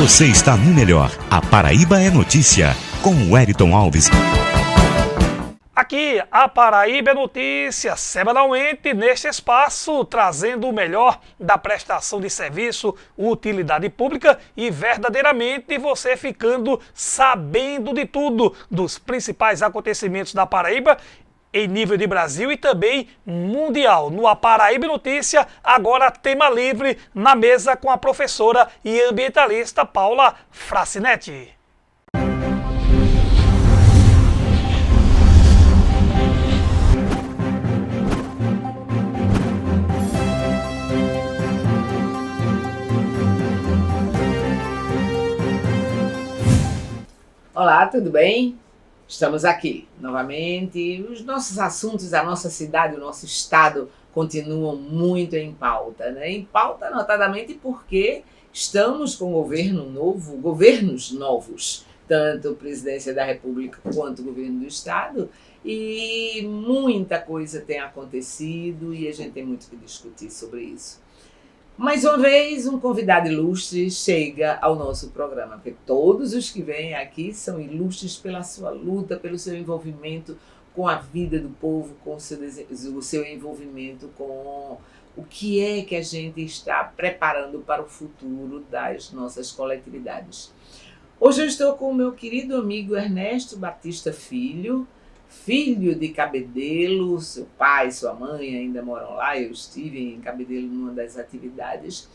Você está no melhor. A Paraíba é notícia, com o Wellington Alves. Aqui, a Paraíba é notícia, semanalmente neste espaço, trazendo o melhor da prestação de serviço, utilidade pública e verdadeiramente você ficando sabendo de tudo, dos principais acontecimentos da Paraíba em nível de Brasil e também mundial. No A Paraíba Notícia, agora tema livre na mesa com a professora e ambientalista Paula Fracinetti. Olá, tudo bem? Estamos aqui novamente. Os nossos assuntos, a nossa cidade, o nosso estado continuam muito em pauta, né? Em pauta notadamente porque estamos com governo novo, governos novos, tanto a Presidência da República quanto o governo do estado, e muita coisa tem acontecido e a gente tem muito que discutir sobre isso. Mais uma vez, um convidado ilustre chega ao nosso programa, porque todos os que vêm aqui são ilustres pela sua luta, pelo seu envolvimento com a vida do povo, com o seu envolvimento com o que é que a gente está preparando para o futuro das nossas coletividades. Hoje eu estou com o meu querido amigo Ernesto Batista Filho, filho de Cabedelo, seu pai e sua mãe ainda moram lá, eu estive em Cabedelo numa das atividades,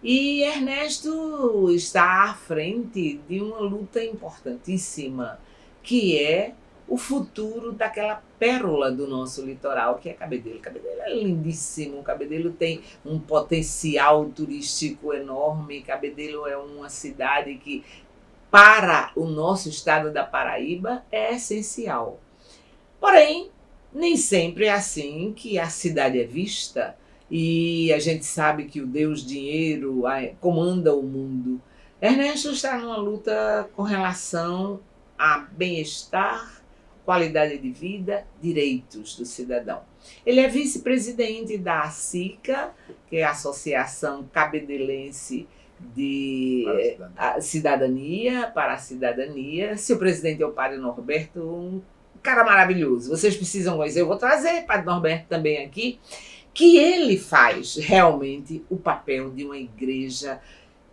e Ernesto está à frente de uma luta importantíssima, que é o futuro daquela pérola do nosso litoral, que é Cabedelo. Cabedelo é lindíssimo, Cabedelo tem um potencial turístico enorme, Cabedelo é uma cidade que, para o nosso estado da Paraíba, é essencial. Porém, nem sempre é assim que a cidade é vista e a gente sabe que o Deus Dinheiro comanda o mundo. Ernesto está numa luta com relação a bem-estar, qualidade de vida, direitos do cidadão. Ele é vice-presidente da ACICA, que é a Associação Cabedelense de Cidadania, para a Cidadania. Seu presidente é o Padre Norberto, um cara maravilhoso. Vocês precisam conhecer. Eu vou trazer o Padre Norberto também aqui, que ele faz realmente o papel de uma igreja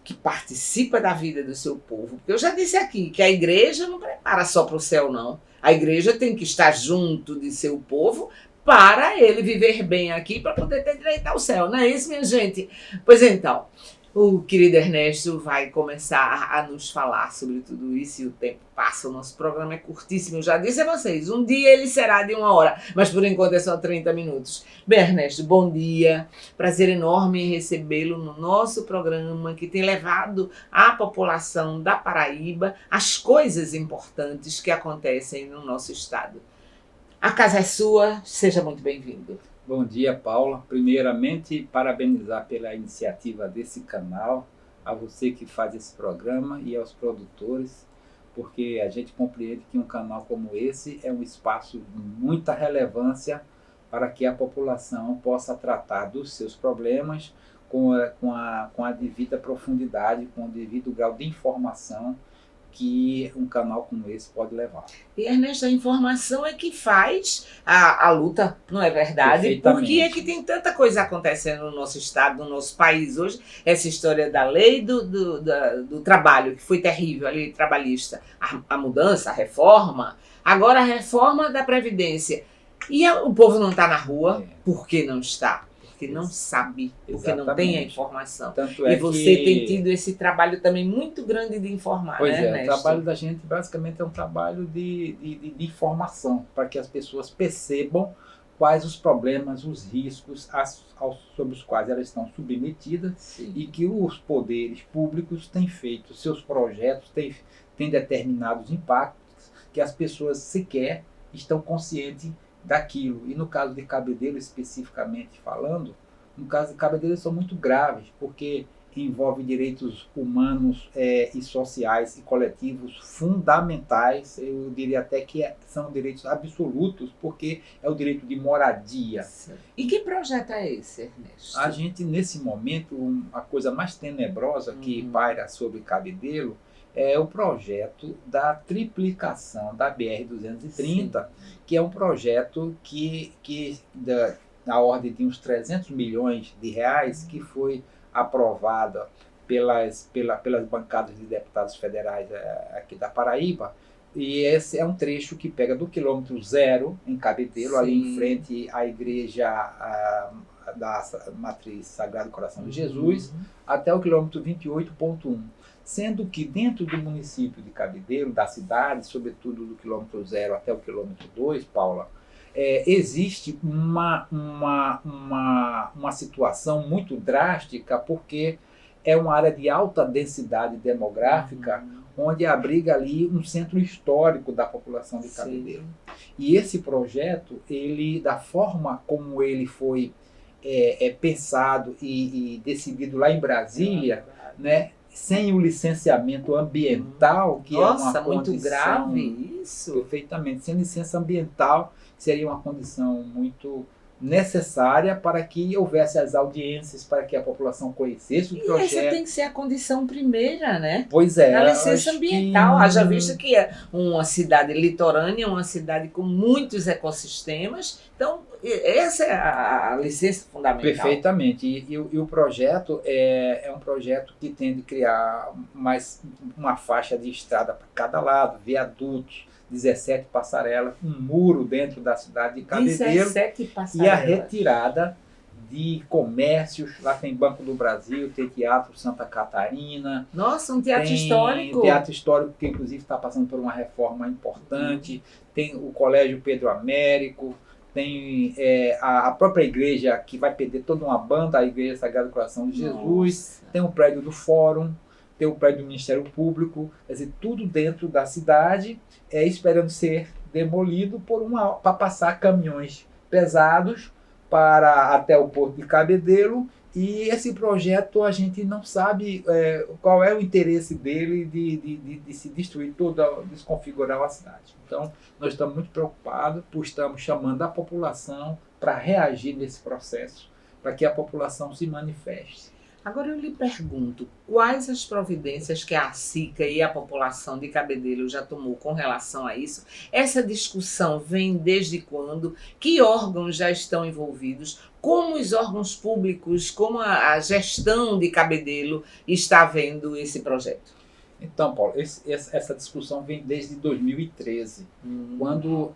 que participa da vida do seu povo. Porque eu já disse aqui que a igreja não prepara só para o céu, não. A igreja tem que estar junto de seu povo para ele viver bem aqui, para poder ter direito ao céu. Não é isso, minha gente? Pois então, o querido Ernesto vai começar a nos falar sobre tudo isso e o tempo passa, o nosso programa é curtíssimo, eu já disse a vocês, um dia ele será de 1 hora, mas por enquanto é só 30 minutos. Bem, Ernesto, bom dia, prazer enorme em recebê-lo no nosso programa que tem levado à população da Paraíba as coisas importantes que acontecem no nosso estado. A casa é sua, seja muito bem-vindo. Bom dia, Paula. Primeiramente, parabenizar pela iniciativa desse canal, a você que faz esse programa e aos produtores, porque a gente compreende que um canal como esse é um espaço de muita relevância para que a população possa tratar dos seus problemas com a devida profundidade, com o devido grau de informação que um canal como esse pode levar. E, Ernesto, a informação é que faz a luta, não é verdade? Por que é que tem tanta coisa acontecendo no nosso estado, no nosso país hoje? Essa história da lei do trabalho, que foi terrível, a lei trabalhista, a mudança, a reforma, agora a reforma da Previdência. E o povo não está na rua, por que não está? Porque não sabe, porque não tem a informação. Tanto é e você tem tido esse trabalho também muito grande de informar, pois né, é, Ernesto? o trabalho da gente basicamente é um trabalho de informação, para que as pessoas percebam quais os problemas, os riscos sobre os quais elas estão submetidas. Sim. E que os poderes públicos têm feito seus projetos, têm determinados impactos que as pessoas sequer estão conscientes daquilo. E no caso de Cabedelo, especificamente falando, no caso de Cabedelo, eles são muito graves, porque envolve direitos humanos e sociais e coletivos fundamentais. Eu diria até que são direitos absolutos, porque é o direito de moradia. E que projeto é esse, Ernesto? A gente, nesse momento, a coisa mais tenebrosa que paira sobre Cabedelo é o projeto da triplicação da BR-230, que é um projeto na ordem de uns 300 milhões de reais, que foi aprovada pelas bancadas de deputados federais aqui da Paraíba. E esse é um trecho que pega do quilômetro 0, em Cabedelo, ali em frente à igreja da Matriz Sagrado Coração de Jesus, até o quilômetro 28,1. Sendo que dentro do município de Cabedelo, da cidade, sobretudo do quilômetro 0 até o quilômetro 2, Paula, existe uma situação muito drástica, porque é uma área de alta densidade demográfica, onde abriga ali um centro histórico da população de Cabedelo. E esse projeto, da forma como ele foi pensado e decidido lá em Brasília, né, sem o licenciamento ambiental, que é uma condição muito grave isso. Perfeitamente, sem licença ambiental, seria uma condição muito necessária para que houvesse as audiências, para que a população conhecesse o projeto. E essa tem que ser a condição primeira, né? Pois é. A licença ambiental. Haja visto que é uma cidade litorânea, uma cidade com muitos ecossistemas. Então, essa é a licença fundamental. Perfeitamente. E o projeto é um projeto que tem de criar mais uma faixa de estrada para cada lado, viadutos, 17 passarelas, um muro dentro da cidade de Cabedelo 17 passarelas. E a retirada de comércios. Lá tem Banco do Brasil, tem Teatro Santa Catarina. Nossa, um teatro histórico. Teatro histórico que inclusive está passando por uma reforma importante. Tem o Colégio Pedro Américo, tem a própria igreja que vai perder toda uma banda, a Igreja Sagrado Coração de Jesus. Tem o prédio do Fórum, tem o prédio do Ministério Público, quer dizer, tudo dentro da cidade, esperando ser demolido para passar caminhões pesados até o Porto de Cabedelo. E esse projeto a gente não sabe qual é o interesse dele de se destruir desconfigurar a cidade. Então, nós estamos muito preocupados, estamos chamando a população para reagir nesse processo, para que a população se manifeste. Agora eu lhe pergunto, quais as providências que a SICA e a população de Cabedelo já tomou com relação a isso? Essa discussão vem desde quando? Que órgãos já estão envolvidos? Como os órgãos públicos, como a gestão de Cabedelo está vendo esse projeto? Então, Paulo, essa discussão vem desde 2013, quando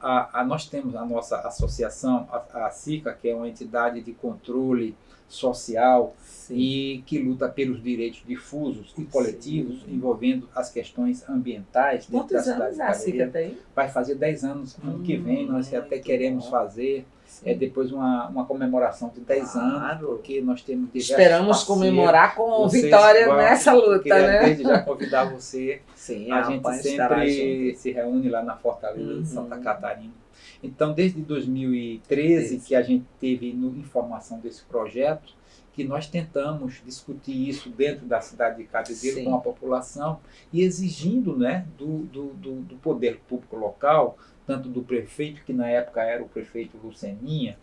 nós temos a nossa associação, a SICA, que é uma entidade de controle social e que luta pelos direitos difusos e coletivos envolvendo as questões ambientais dentro da cidade de Cabedelo. A SICA tem? Vai fazer 10 anos ano que vem, nós até queremos fazer depois uma comemoração de 10 anos, porque nós temos diversos Esperamos comemorar com vitória nessa luta, né? Desde já convidar você. Sim, a gente sempre se reúne lá na Fortaleza de Santa Catarina. Então, desde 2013 que a gente teve informação desse projeto, que nós tentamos discutir isso dentro da cidade de Cabedelo com a população e exigindo, né, do poder público local, tanto do prefeito, que na época era o prefeito Luceninha,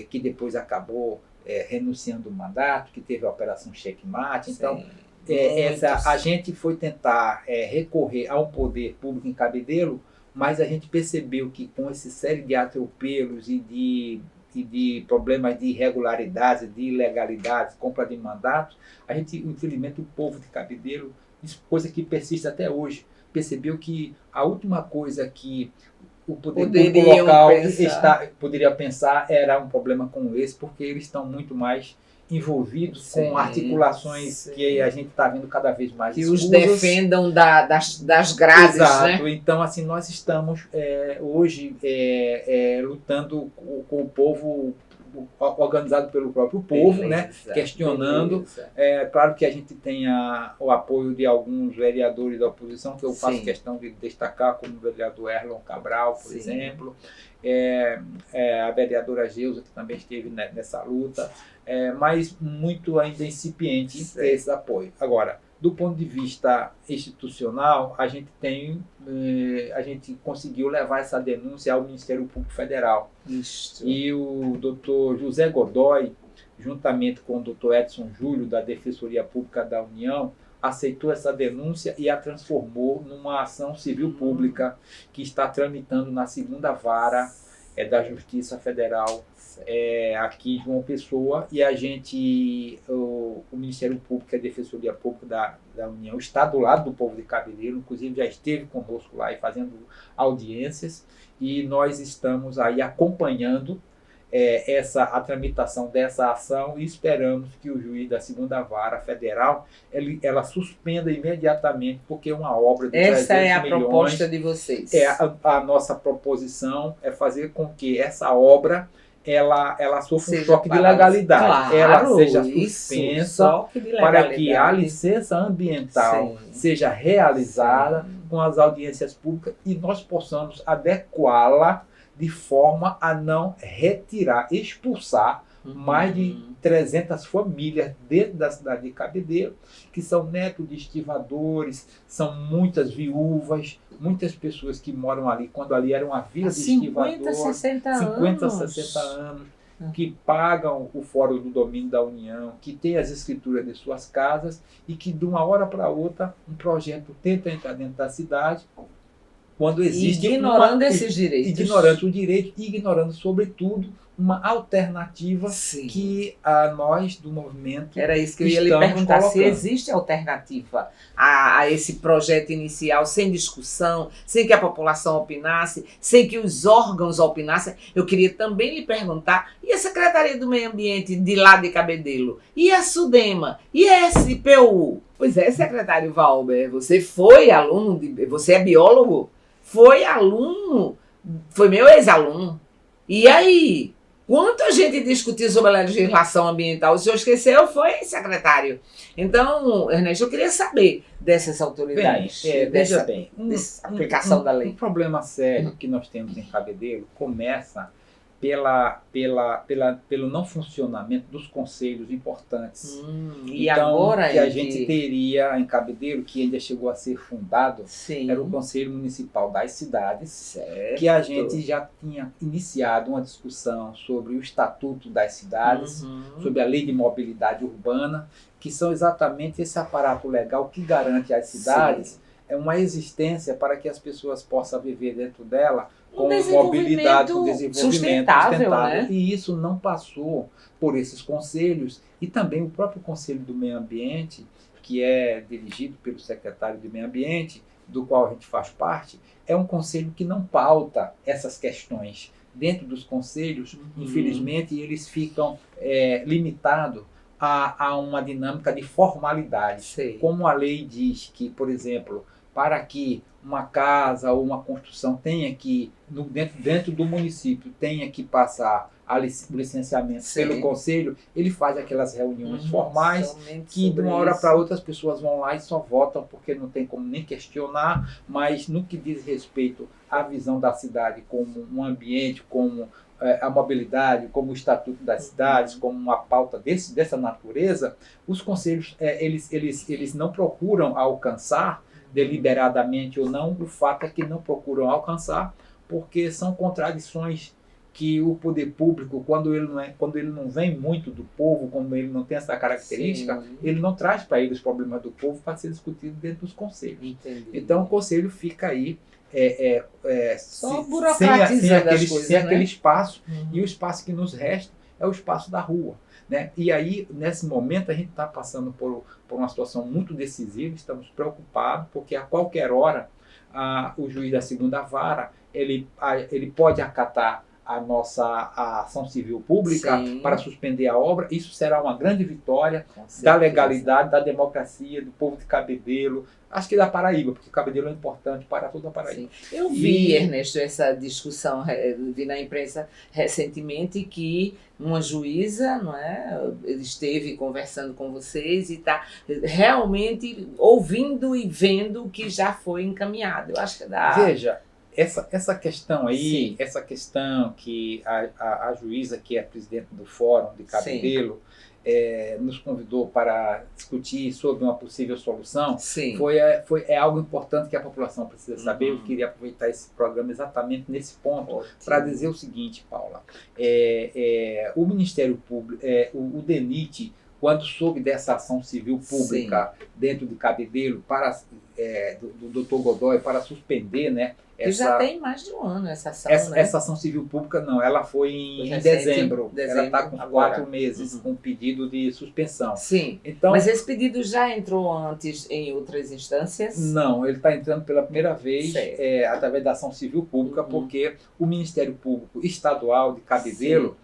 que depois acabou renunciando o mandato, que teve a Operação Checkmate. Então, a gente foi tentar recorrer a um poder público em Cabedelo, mas a gente percebeu que com essa série de atropelos e de problemas de irregularidades, de ilegalidades, compra de mandatos, a gente, infelizmente, o povo de Cabedelo, coisa que persiste até hoje, percebeu que a última coisa que o poder público local poderia pensar era um problema como esse, porque eles estão muito mais envolvidos com articulações que a gente está vendo cada vez mais que escusas. Os defendam das grades. Exato. Né? Então, assim, nós estamos hoje lutando com o povo organizado pelo próprio povo, né? Beleza, Questionando. beleza. É claro que a gente tem o apoio de alguns vereadores da oposição, que eu faço Sim. questão de destacar, como o vereador Erlon Cabral, por Sim. exemplo, a vereadora Geusa, que também esteve nessa luta, mas muito ainda incipiente Certo. esse apoio. Agora, do ponto de vista institucional, a gente conseguiu levar essa denúncia ao Ministério Público Federal. Isto. E o doutor José Godoy, juntamente com o doutor Edson Júlio, da Defensoria Pública da União, aceitou essa denúncia e a transformou numa ação civil pública que está tramitando na segunda vara da Justiça Federal aqui em João Pessoa, e o Ministério Público e a Defensoria Pública da União está do lado do povo de Cabedelo, inclusive já esteve conosco lá e fazendo audiências, e nós estamos aí acompanhando a tramitação dessa ação e esperamos que o juiz da segunda vara federal ela suspenda imediatamente, porque é uma obra de 300 Essa é a milhões. proposta de vocês. A nossa proposição é fazer com que essa obra ela sofra um choque de legalidade, claro, ela seja isso, suspensa choque de para que a legalidade. licença ambiental Sim. seja realizada com as audiências públicas e nós possamos adequá-la de forma a não expulsar mais de 300 famílias dentro da cidade de Cabedelo, que são netos de estivadores, são muitas viúvas, muitas pessoas que moram ali, quando ali era uma vila de 50, estivadores, 60 50, anos. 60 anos, que pagam o Fórum do Domínio da União, que têm as escrituras de suas casas e que de uma hora para outra um projeto tenta entrar dentro da cidade, quando existe ignorando esses direitos. Ignorando o direito e ignorando, sobretudo, uma alternativa Sim. que nós do movimento Era isso que eu ia lhe estamos perguntar, se colocando. existe alternativa a esse projeto inicial, sem discussão, sem que a população opinasse, sem que os órgãos opinassem. Eu queria também lhe perguntar, e a Secretaria do Meio Ambiente de lá de Cabedelo? E a SUDEMA? E a SPU? Pois é, secretário Valber, você foi aluno, você é biólogo? Foi aluno, foi meu ex-aluno. E aí? Quanto a gente discutiu sobre a legislação ambiental, o senhor esqueceu, foi, secretário? Então, Ernesto, eu queria saber dessas autoridades. Veja bem, dessa aplicação da lei. Um problema sério que nós temos em Cabedelo começa pelo não funcionamento dos conselhos importantes. E então, agora que a gente teria em Cabedelo, que ainda chegou a ser fundado, Sim. era o Conselho Municipal das Cidades, Certo. que a gente já tinha iniciado uma discussão sobre o Estatuto das Cidades, sobre a Lei de Mobilidade Urbana, que são exatamente esse aparato legal que garante às cidades uma existência para que as pessoas possam viver dentro dela com mobilidade, com desenvolvimento sustentável. Né? E isso não passou por esses conselhos, e também o próprio Conselho do Meio Ambiente, que é dirigido pelo secretário de Meio Ambiente, do qual a gente faz parte, é um conselho que não pauta essas questões. Dentro dos conselhos, infelizmente, eles ficam limitados a uma dinâmica de formalidade. Como a lei diz que, por exemplo, para que uma casa ou uma construção tenha que, dentro do município, tenha que passar o licenciamento pelo conselho, ele faz aquelas reuniões formais que de uma hora para outra as pessoas vão lá e só votam porque não tem como nem questionar, mas no que diz respeito à visão da cidade como um ambiente, como a mobilidade, como o Estatuto das Cidades, como uma pauta dessa natureza, os conselhos eles não procuram alcançar deliberadamente ou não. O fato é que não procuram alcançar porque são contradições que o poder público, quando ele não vem muito do povo, quando ele não tem essa característica, ele não traz para ele os problemas do povo para ser discutido dentro dos conselhos. Entendi. Então o conselho fica aí só burocratizando as coisas, sem aquele né? espaço, e o espaço que nos resta é o espaço da rua. Né? E aí, nesse momento, a gente está passando por uma situação muito decisiva, estamos preocupados, porque a qualquer hora o juiz da segunda vara ele pode acatar a nossa ação civil pública Sim. para suspender a obra. Isso será uma grande vitória Com da certeza. legalidade, da democracia, do povo de Cabedelo, acho que da Paraíba, porque Cabedelo é importante para toda a Paraíba. Sim. Eu vi, Ernesto, essa discussão, vi na imprensa recentemente que uma juíza, não é, esteve conversando com vocês e está realmente ouvindo e vendo o que já foi encaminhado. Eu acho que dá. Veja, essa questão aí, Sim. essa questão que a juíza, que é presidente do Fórum de Cabedelo, nos convidou para discutir sobre uma possível solução, Sim. é algo importante que a população precisa saber. Uhum. Eu queria aproveitar esse programa exatamente nesse ponto Ótimo. para dizer o seguinte, Paula. O Ministério Público, o DENIT, quando soube dessa ação civil pública dentro de Cabedelo do Dr. Godoy para suspender, né, Que já tem mais de um ano essa ação, né? essa ação civil pública, não, ela foi em recente, dezembro. Ela está com agora. 4 meses com pedido de suspensão. Sim, Então, mas esse pedido já entrou antes em outras instâncias? não, ele está entrando pela primeira vez Certo. através da ação civil pública, Uhum. porque o Ministério Público Estadual de Cabedelo,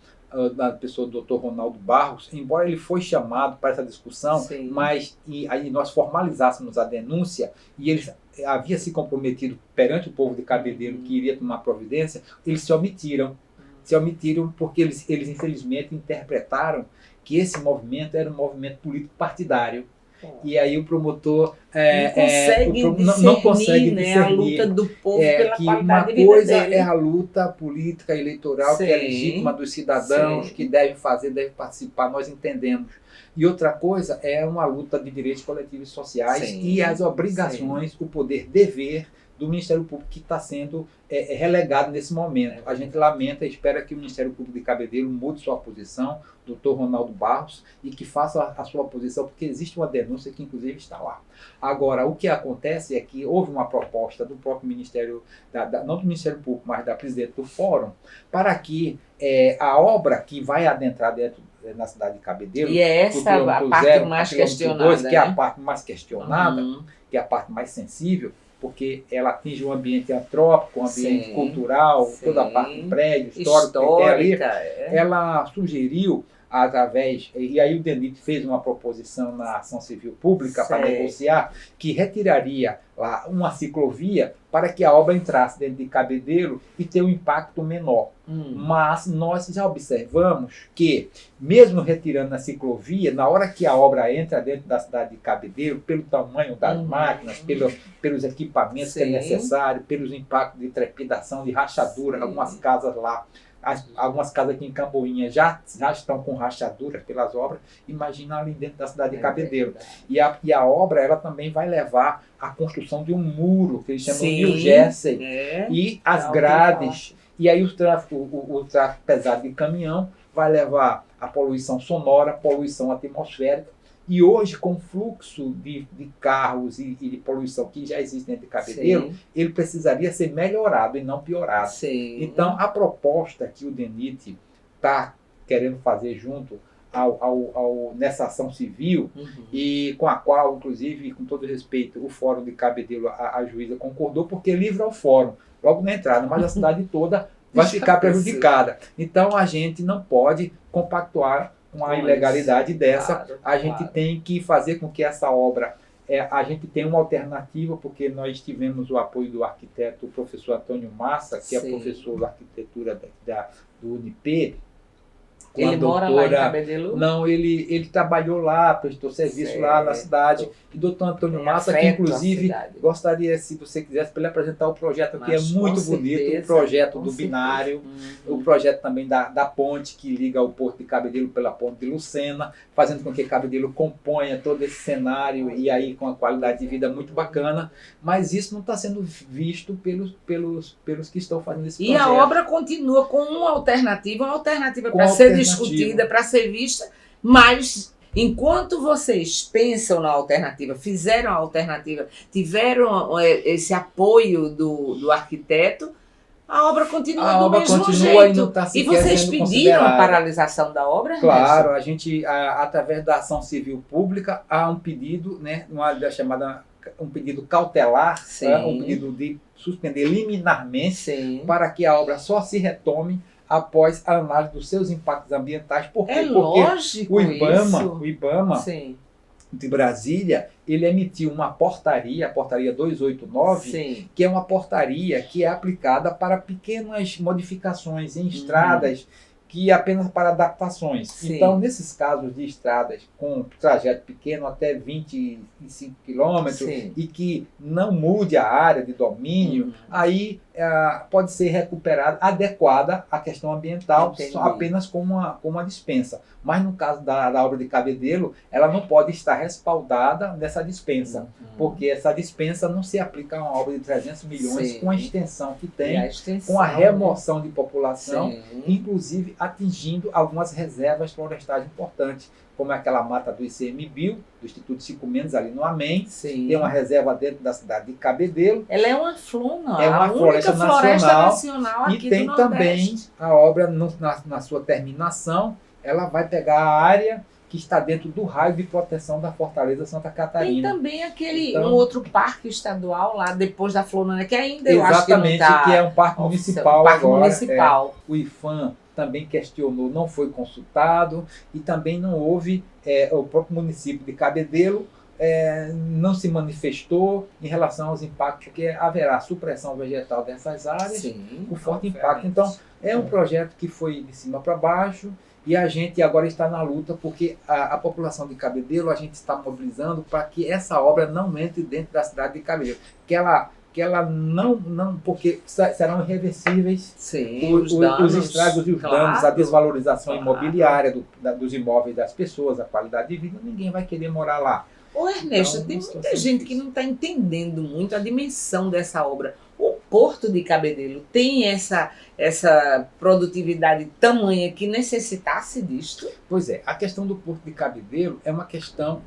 da pessoa do Dr. Ronaldo Barros, embora ele foi chamado para essa discussão, Sim. mas aí nós formalizássemos a denúncia e ele havia se comprometido perante o povo de Cabedelo que iria tomar providência, eles se omitiram. Se omitiram porque eles infelizmente interpretaram que esse movimento era um movimento político partidário. E aí o promotor não consegue discernir, né, a luta do povo pela que qualidade de uma vida coisa dele. é a luta política eleitoral, que é Sim. legítima dos cidadãos, Sim. que devem participar, nós entendemos. E outra coisa é uma luta de direitos coletivos e sociais Sim. e as obrigações, o poder dever do Ministério Público, que está sendo relegado nesse momento. A gente lamenta e espera que o Ministério Público de Cabedelo mude sua posição, Dr. Ronaldo Barros, e que faça a sua posição, porque existe uma denúncia que inclusive está lá. Agora, o que acontece é que houve uma proposta do próprio Ministério, não do Ministério Público, mas da presidente do Fórum, para que a obra que vai adentrar dentro na cidade de Cabedelo, E é essa a parte mais questionada, 2, que é a né? parte mais questionada, Uhum. que é a parte mais sensível, porque ela atinge o ambiente antrópico, o ambiente Sim, cultural, sim. toda a parte do prédio, histórico, que tem ali. Histórica, Ela sugeriu, através, e aí o DENIT fez uma proposição na ação civil pública para Sei. negociar, que retiraria lá uma ciclovia para que a obra entrasse dentro de Cabedelo e ter um impacto menor. Mas nós já observamos que, mesmo retirando a ciclovia, na hora que a obra entra dentro da cidade de Cabedelo, pelo tamanho das máquinas, pelos equipamentos que é Sim. necessário, pelos impactos de trepidação, de rachadura, Sim. algumas casas lá, algumas casas aqui em Camboinha já estão com rachadura pelas obras, imagina ali dentro da cidade de Cabedelo. E a obra ela também vai levar à construção de um muro, que eles chamam de New Jersey, e as grades. E aí o tráfego pesado de caminhão vai levar a poluição sonora, poluição atmosférica. E hoje, com o fluxo de carros e de poluição que já existe dentro de Cabedelo, ele precisaria ser melhorado e não piorado. Sim. Então, a proposta que o DENIT está querendo fazer junto nessa ação civil, e com a qual, inclusive, com todo respeito, o Fórum de Cabedelo, a juíza concordou, porque livra o fórum logo na entrada, mas a cidade toda vai ficar prejudicada. Então, a gente não pode compactuar com a ilegalidade dessa. Claro, a gente tem que fazer com que essa obra, a gente tenha uma alternativa, porque nós tivemos o apoio do arquiteto, o professor Antônio Massa, que é professor de arquitetura do UNIP. Ele mora lá em Cabedelo? Não, ele trabalhou lá, prestou serviço lá na cidade. E doutor Antônio Massa, que inclusive gostaria, se você quisesse, para ele apresentar o projeto, que é muito bonito, o projeto do binário, o projeto também da ponte que liga o Porto de Cabedelo pela ponte de Lucena, fazendo com que Cabedelo componha todo esse cenário e aí com a qualidade de vida muito bacana. Mas isso não está sendo visto pelos que estão fazendo esse projeto. E a obra continua com uma alternativa para ser discutida, para ser vista, mas enquanto vocês pensam na alternativa, fizeram a alternativa, tiveram esse apoio do arquiteto, a obra continua do mesmo jeito. E vocês pediram a paralisação da obra? Claro, a gente, através da ação civil pública, há um pedido, né, um pedido cautelar, um pedido de suspender liminarmente, para que a obra só se retome após a análise dos seus impactos ambientais. Por quê? É Porque lógico o IBAMA, isso. o IBAMA Sim, de Brasília, ele emitiu uma portaria, a portaria 289, sim. que é uma portaria que é aplicada para pequenas modificações em estradas, que é apenas para adaptações. Sim. Então, nesses casos de estradas com trajeto pequeno, até 25 quilômetros, Sim. e que não mude a área de domínio, aí pode ser recuperada, adequada à questão ambiental, Entendi. só apenas com uma dispensa. Mas no caso da obra de Cabedelo, ela não pode estar respaldada dessa dispensa, porque essa dispensa não se aplica a uma obra de 300 milhões Sim. com a extensão que E tem, a extensão, com a né? remoção de população, Sim. inclusive atingindo algumas reservas florestais importantes, como aquela mata do ICMBio, do Instituto Cinco Mendes, ali no Amém. Sim. Tem uma reserva dentro da cidade de Cabedelo. Ela é uma flora, É uma a floresta única floresta nacional, nacional E aqui tem do também Nordeste. a obra, na sua terminação, ela vai pegar a área que está dentro do raio de proteção da Fortaleza Santa Tem Catarina. também aquele Então- um outro parque estadual lá depois da Florânia, que ainda eu acho que não Exatamente, está que é um parque municipal parque agora. municipal. O IFAM também questionou, não foi consultado, e também não houve, o próprio município de Cabedelo não se manifestou em relação aos impactos, porque haverá supressão vegetal dessas áreas, Sim. com forte obviamente. impacto. Então, é um projeto que foi de cima para baixo, e a gente agora está na luta, porque a população de Cabedelo, a gente está mobilizando para que essa obra não entre dentro da cidade de Cabedelo, que ela não, porque serão irreversíveis Sim, os estragos e os claro. danos, a desvalorização Claro. imobiliária dos imóveis das pessoas, a qualidade de vida, ninguém vai querer morar lá. Ô Ernesto, Então, tem uma muita situação gente que difícil. não está entendendo muito a dimensão dessa obra. O Porto de Cabedelo tem essa produtividade tamanha que necessitasse disto? Pois é, a questão do Porto de Cabedelo é uma questão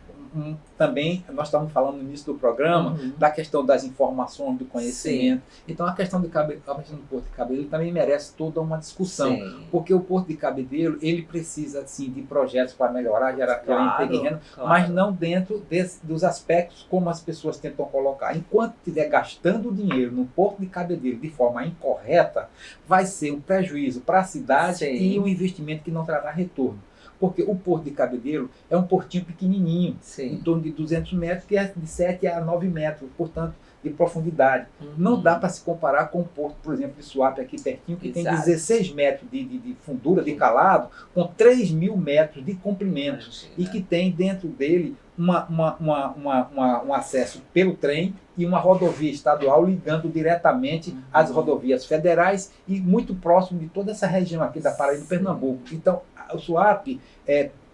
também, nós estávamos falando no início do programa, da questão das informações, do conhecimento. Então a questão do Porto de Cabedelo também merece toda uma discussão. Sim. Porque o Porto de Cabedelo, ele precisa sim de projetos para melhorar, gerar emprego e renda, claro. mas não dentro dos aspectos como as pessoas tentam colocar. Enquanto estiver gastando dinheiro no Porto de Cabedelo de forma incorreta, vai ser um prejuízo para a cidade Sim. e um investimento que não trará retorno. Porque o Porto de Cabedelo é um portinho pequenininho, em Sim. torno de 200 metros, que é de 7 a 9 metros, portanto, de profundidade. Não dá para se comparar com o porto, por exemplo, de Suape, aqui pertinho, que tem Exato. 16 metros de fundura, de calado, com 3.000 metros de comprimento, e que tem dentro dele um acesso pelo trem e uma rodovia estadual ligando diretamente às rodovias federais e muito próximo de toda essa região aqui da Paraíba e Pernambuco. Então, o Suape,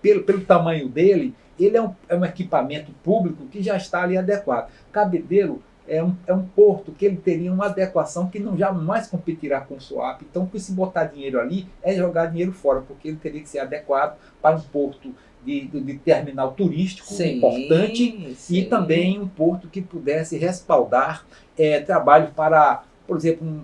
pelo tamanho dele, ele é um equipamento público que já está ali adequado. Cabedelo é um porto que ele teria uma adequação que não jamais competirá com o Suape. Então, se botar dinheiro ali, é jogar dinheiro fora, porque ele teria que ser adequado para um porto de terminal turístico importante, sim. e também um porto que pudesse respaldar trabalho para, por exemplo,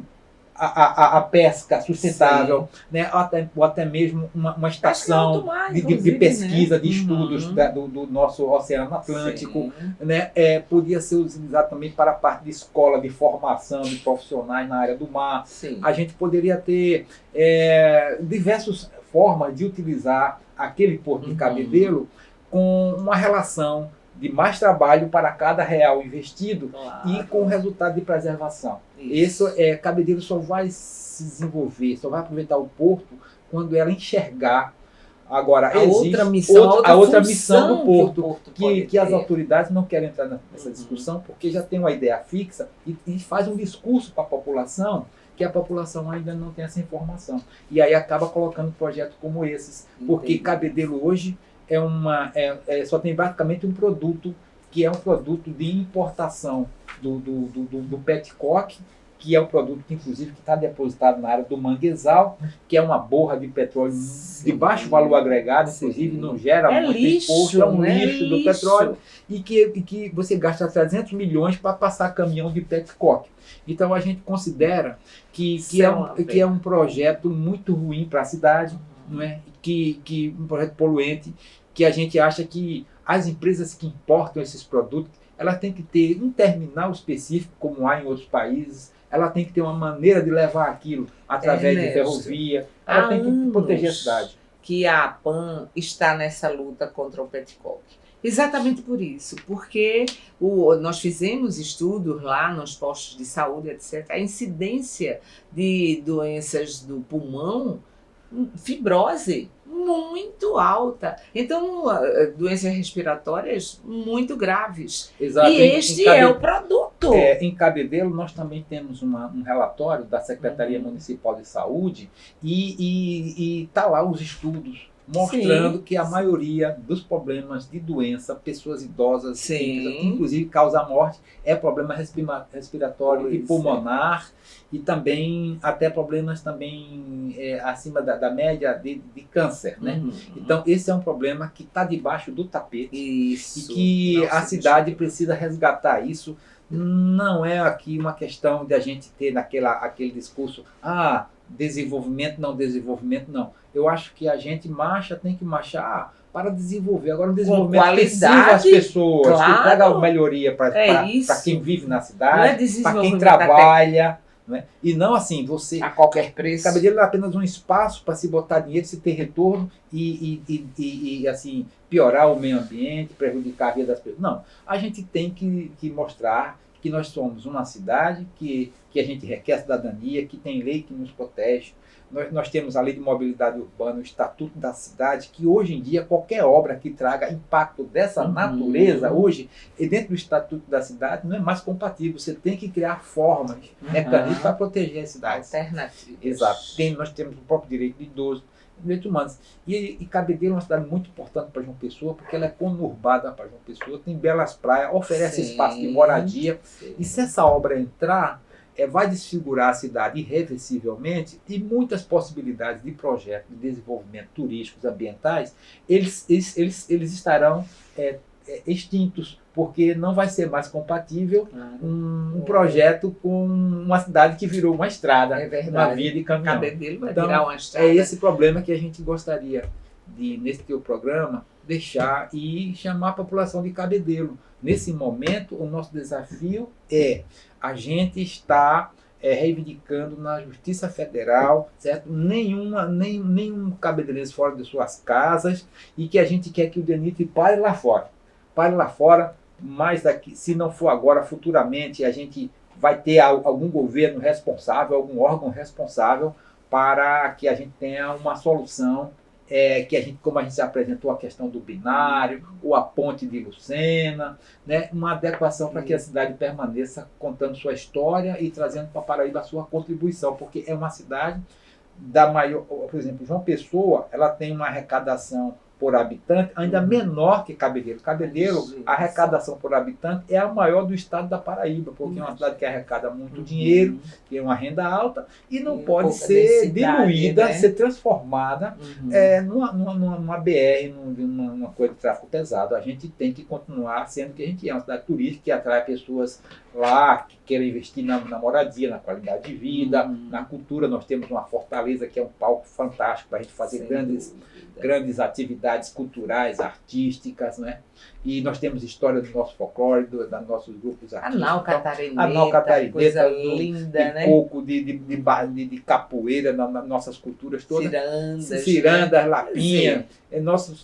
a pesca sustentável, né? Ou até mesmo uma estação de pesquisa, né? de estudos do nosso Oceano Atlântico. Sim. Né? Podia ser utilizado também para a parte de escola, de formação de profissionais na área do mar. Sim. A gente poderia ter diversas formas de utilizar aquele porto de Cabedelo com uma relação de mais trabalho para cada real investido, Claro. e com resultado de preservação. Isso. Cabedelo só vai se desenvolver, só vai aproveitar o porto quando ela enxergar. Agora, A existe outra missão, a outra função missão do porto, pode que as ter. autoridades não querem entrar nessa discussão, porque já tem uma ideia fixa e faz um discurso para a população que a população ainda não tem essa informação. E aí acaba colocando projetos como esses, porque Entendi. Cabedelo hoje só tem basicamente um produto, que é um produto de importação do petcock, que é um produto que inclusive está depositado na área do manguezal, que é uma borra de petróleo de baixo valor agregado, inclusive não gera muito lixo, imposto, é um né? lixo do petróleo, e que você gasta 300 milhões para passar caminhão de petcock. Então a gente considera que é um projeto muito ruim para a cidade, não é? Que um projeto poluente, que a gente acha que as empresas que importam esses produtos, ela tem que ter um terminal específico, como há em outros países, ela tem que ter uma maneira de levar aquilo através de ferrovia, ela tem que proteger a cidade. Que a APAN está nessa luta contra o petcock. Exatamente por isso, porque nós fizemos estudos lá nos postos de saúde, etc. A incidência de doenças do pulmão, fibrose, muito alta. Então, doenças respiratórias muito graves. Exato. E este é o produto. Em Cabedelo, nós também temos um relatório da Secretaria Municipal de Saúde e está lá os estudos mostrando que a maioria dos problemas de doença, pessoas idosas, que inclusive causa morte, é problema respiratório e pulmonar, e também até problemas também acima da média de câncer, né? Então esse é um problema que está debaixo do tapete e que a cidade precisa resgatar isso. Não é aqui uma questão de a gente ter aquele discurso, desenvolvimento não. Eu acho que a gente tem que marchar para desenvolver. Agora, um desenvolvimento que sirva as pessoas, que traga melhoria para quem vive na cidade, para quem trabalha. Né? E não assim, você... A qualquer preço. Cabedelo é apenas um espaço para se botar dinheiro, se ter retorno e assim, piorar o meio ambiente, prejudicar a vida das pessoas. Não, a gente tem que mostrar que nós somos uma cidade que a gente requer cidadania, que tem lei que nos protege. Nós temos a Lei de Mobilidade Urbana, o Estatuto da Cidade, que hoje em dia qualquer obra que traga impacto dessa natureza, hoje, e dentro do Estatuto da Cidade, não é mais compatível. Você tem que criar formas, mecanismos para proteger as cidades. Alternativas. Exato. Nós temos o próprio direito de idoso, direitos humanos. E Cabedelo é uma cidade muito importante para João Pessoa, porque ela é conurbada para João Pessoa, tem belas praias, oferece espaço de moradia. E se essa obra entrar, vai desfigurar a cidade irreversivelmente, e muitas possibilidades de projetos de desenvolvimento turísticos, ambientais, eles estarão extintos, porque não vai ser mais compatível um projeto com uma cidade que virou uma estrada, uma via de caminhão. Cabedelo vai virar uma estrada. É esse problema que a gente gostaria de, nesse teu programa, deixar e chamar a população de Cabedelo. Nesse momento, o nosso desafio é a gente estar reivindicando na Justiça Federal, certo? Nenhum cabedelense fora de suas casas, e que a gente quer que o DENIT pare lá fora. Pare lá fora, mas daqui, se não for agora, futuramente, a gente vai ter algum governo responsável, algum órgão responsável para que a gente tenha uma solução, como a gente já apresentou a questão do binário, ou a ponte de Lucena, né? Uma adequação para que a cidade permaneça contando sua história e trazendo para Paraíba a sua contribuição, porque é uma cidade da maior, por exemplo, João Pessoa, ela tem uma arrecadação por habitante ainda menor que Cabedelo. Cabedelo, a arrecadação por habitante é a maior do estado da Paraíba, porque é uma cidade que arrecada muito dinheiro, tem uma renda alta e não pode ser diluída, né? Ser transformada numa BR, numa coisa de tráfego pesado. A gente tem que continuar sendo que a gente é uma cidade turística que atrai pessoas lá, que querem investir na moradia, na qualidade de vida, na cultura. Nós temos uma fortaleza que é um palco fantástico para a gente fazer grandes atividades culturais, artísticas, né? E nós temos história do nosso folclore, dos nossos grupos artísticos. A nau catarineta, coisa linda, né? Coco, de capoeira, nas nossas culturas todas. Cirandas, lapinha,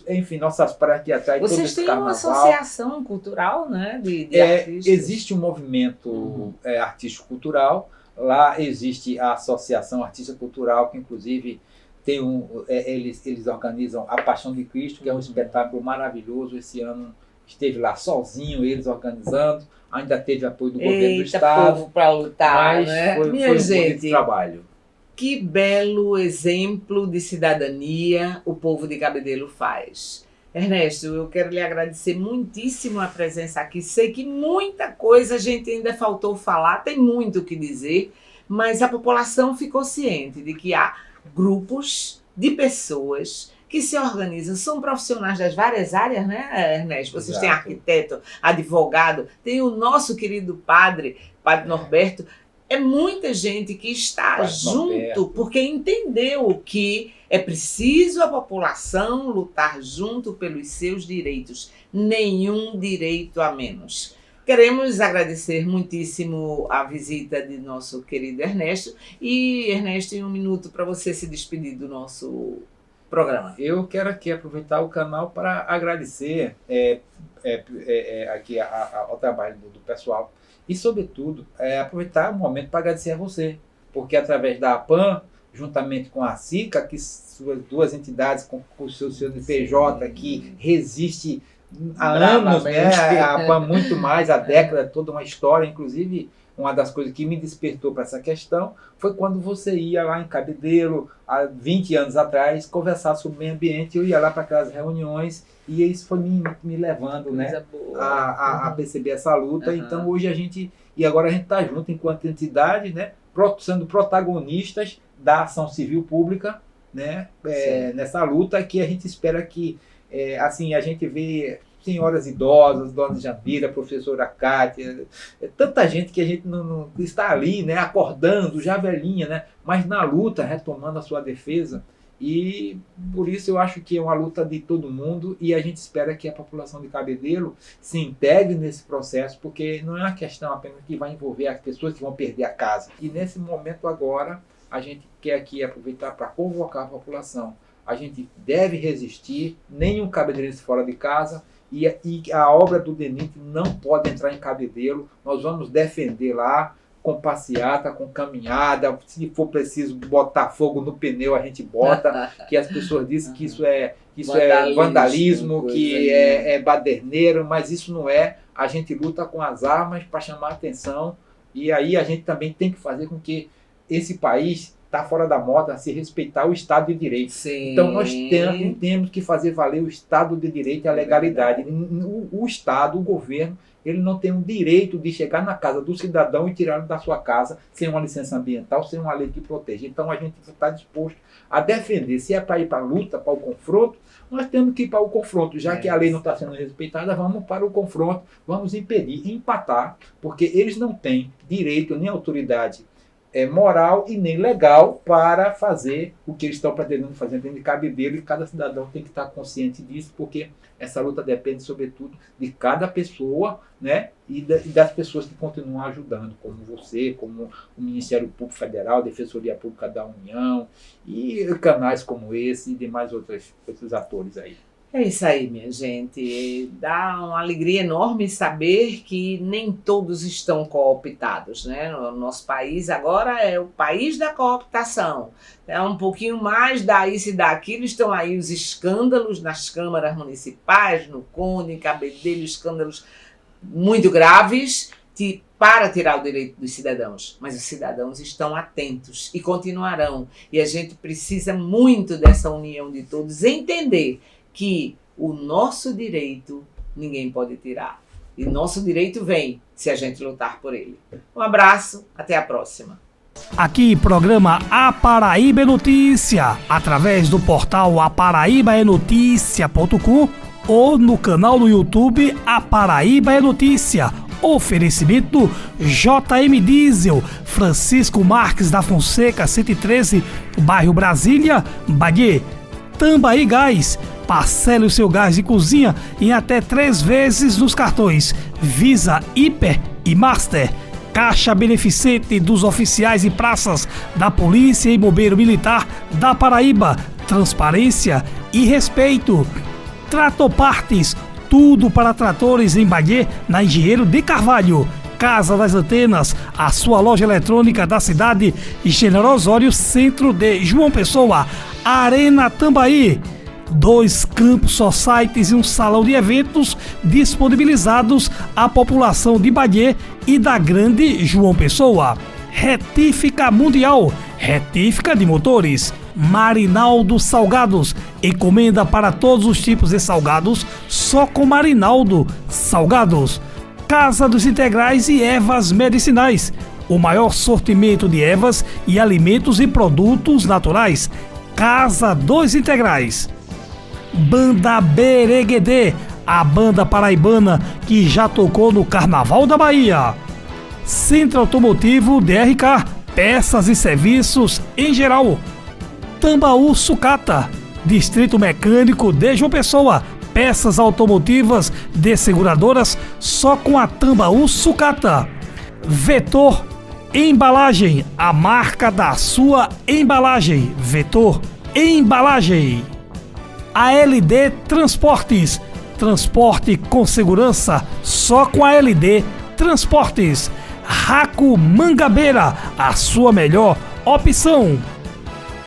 enfim, nossas praias que atraem todo esse carnaval. Vocês têm uma associação cultural, né? De artistas. Existe um movimento artístico-cultural. Lá existe a Associação Artística Cultural, que inclusive tem eles organizam a Paixão de Cristo, que é um espetáculo maravilhoso. Esse ano esteve lá sozinho, eles organizando. Ainda teve apoio do governo do estado. Povo para lutar, mas né? foi um bonito trabalho. Que belo exemplo de cidadania o povo de Cabedelo faz. Ernesto, eu quero lhe agradecer muitíssimo a presença aqui. Sei que muita coisa a gente ainda faltou falar, tem muito o que dizer, mas a população ficou ciente de que há grupos de pessoas que se organizam, são profissionais das várias áreas, né, Ernesto? Vocês Exato. têm arquiteto, advogado, tem o nosso querido Padre Norberto. É muita gente que está junto, porque entendeu que é preciso a população lutar junto pelos seus direitos. Nenhum direito a menos. Queremos agradecer muitíssimo a visita de nosso querido Ernesto. E, Ernesto, em um minuto para você se despedir do nosso programa. Eu quero aqui aproveitar o canal para agradecer aqui ao trabalho do pessoal e, sobretudo, aproveitar o momento para agradecer a você, porque através da APAN, juntamente com a SICA, que suas duas entidades com o seu CNPJ, que resiste há anos, né? A APAN muito mais, a década, toda uma história. Inclusive, uma das coisas que me despertou para essa questão foi quando você ia lá em Cabedelo, há 20 anos atrás, conversar sobre o meio ambiente. Eu ia lá para aquelas reuniões e isso foi me levando, né, a perceber essa luta. Então, hoje agora a gente está junto enquanto entidade, né, sendo protagonistas da ação civil pública, né, nessa luta que a gente espera que, assim, a gente vê senhoras idosas, Dona Jandira, professora Kátia, tanta gente que a gente não está ali, né, acordando, já velhinha, né, mas na luta, retomando a sua defesa. E por isso eu acho que é uma luta de todo mundo e a gente espera que a população de Cabedelo se integre nesse processo, porque não é uma questão apenas que vai envolver as pessoas que vão perder a casa. E nesse momento agora, a gente quer aqui aproveitar para convocar a população. A gente deve resistir, nenhum cabedelense fora de casa, e a obra do DENIT não pode entrar em Cabedelo. Nós vamos defender lá, com passeata, com caminhada, se for preciso botar fogo no pneu, a gente bota, que as pessoas dizem que isso é vandalismo, que é baderneiro, mas isso não é. A gente luta com as armas para chamar a atenção, e aí a gente também tem que fazer com que esse país está fora da moda se respeitar o Estado de Direito. Sim. Então nós temos que fazer valer o Estado de Direito e a legalidade. O Estado, o governo, ele não tem o direito de chegar na casa do cidadão e tirá-lo da sua casa sem uma licença ambiental, sem uma lei que proteja. Então a gente está disposto a defender. Se é para ir para a luta, para o confronto, nós temos que ir para o confronto. Já que a lei não está sendo respeitada, vamos para o confronto, vamos impedir, empatar, porque eles não têm direito nem autoridade moral e nem legal para fazer o que eles estão pretendendo fazer dentro de Cabedelo, e cada cidadão tem que estar consciente disso, porque essa luta depende, sobretudo, de cada pessoa, né, e das pessoas que continuam ajudando, como você, como o Ministério Público Federal, a Defensoria Pública da União, e canais como esse e demais outros atores aí. É isso aí, minha gente. Dá uma alegria enorme saber que nem todos estão cooptados, né? O nosso país agora é o país da cooptação. É um pouquinho mais daí, daquilo, estão aí os escândalos nas câmaras municipais, no Cone, em Cabedelo, escândalos muito graves para tirar o direito dos cidadãos. Mas os cidadãos estão atentos e continuarão. E a gente precisa muito dessa união de todos, entender que o nosso direito ninguém pode tirar. E nosso direito vem se a gente lutar por ele. Um abraço, até a próxima. Aqui, programa A Paraíba é Notícia, através do portal aparaíbaenoticia.com ou no canal do YouTube A Paraíba é Notícia. Oferecimento JM Diesel, Francisco Marques da Fonseca, 113, bairro Brasília, Bahia. Tambaí Gás, parcele o seu gás de cozinha em até 3 vezes nos cartões Visa, Hiper e Master. Caixa Beneficente dos oficiais e praças da Polícia e Bombeiro Militar da Paraíba. Transparência e respeito. Tratopartes, tudo para tratores em Bahia, na Engenheiro de Carvalho. Casa das Antenas, a sua loja eletrônica da cidade, General Osório, centro de João Pessoa. Arena Tambaí, 2 campos societies e um salão de eventos disponibilizados à população de Bahia e da Grande João Pessoa. Retífica Mundial, retífica de motores. Marinaldo Salgados, encomenda para todos os tipos de salgados, só com Marinaldo Salgados. Casa dos Integrais e Ervas Medicinais, o maior sortimento de ervas e alimentos e produtos naturais. Casa dos Integrais. Banda Bereguedê, a banda paraibana que já tocou no Carnaval da Bahia. Centro Automotivo DRK, peças e serviços em geral. Tambaú Sucata, Distrito Mecânico de João Pessoa, peças automotivas de seguradoras só com a Tambaú Sucata. Vetor Embalagem, a marca da sua embalagem. Vetor Embalagem. ALD Transportes, transporte com segurança só com a ALD Transportes. Raco Mangabeira, a sua melhor opção.